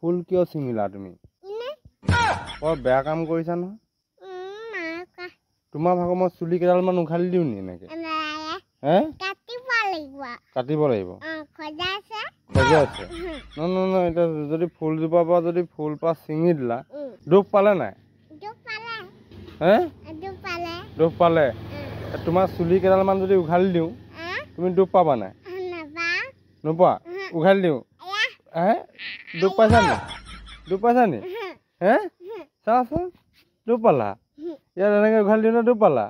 ফুল কিয় ছিঙিলা তুমি? বৰ বেয়া কাম কৰিছা নহয়। তোমাৰ ভাগৰ মই চুলি কেইডালমান উঘালি দিওঁ নি এনেকে? কাটিব লাগিব। খজা আছে নহয় এতিয়া যদি ফুলজোপাৰ পৰা যদি ফুলপাহ ছিঙি দিলা দুখ পালে নাই? দুখ পালে। তোমাৰ চুলি কেইডালমান যদি উঘালি দিওঁ তুমি দুখ পাবা নাই? নোপোৱা? উঘালি দিওঁ দুখ পাইছা নি? দুখ পাইছা নি? চাচোন দুখ পালা। ইয়াত এনেকে উঘালি দিওঁতে দুখ পালা।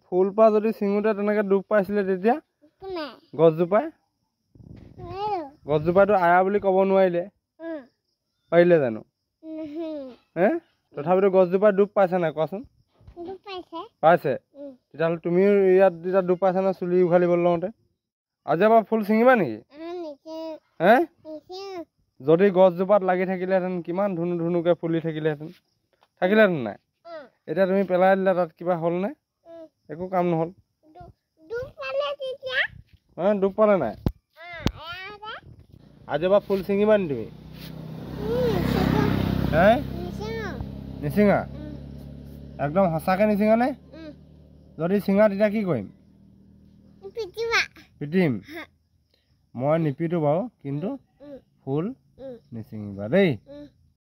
ফুলপাহ যদি ছিঙোতে তেনেকে দুখ পাইছিলে তেতিয়া গছজোপাইতো আয়া বুলি ক'ব নোৱাৰিলে। পাৰিলে জানো? তথাপিতো গছজোপাই দুখ পাইছে নাই কোৱাচোন? পাইছে। তেতিয়াহ'লে তুমিও ইয়াত তেতিয়া দুখ পাইছা না চুলি উঘালিব লওঁতে? আজি এবাৰ ফুল ছিঙিবা নেকি? যদি গছজোপাত লাগি থাকিলেহেঁতেন কিমান ধুনু ধুনুকে ফুলি থাকিলেহেঁতেন। থাকিলেহেঁতেন নাই? এতিয়া তুমি পেলাই দিলা তাত কিবা হ'লনে? একো কাম নহ'ল। দুখ পালে নাই? আজি এবাৰ ফুল ছিঙিবা নি তুমি? নিছিঙা? একদম সঁচাকে নিছিঙা নে? যদি ছিঙা তেতিয়া কি কৰিম? পিটিম? মই নিপিটো বাৰু কিন্তু ফুল নিছিঙিবা দেই।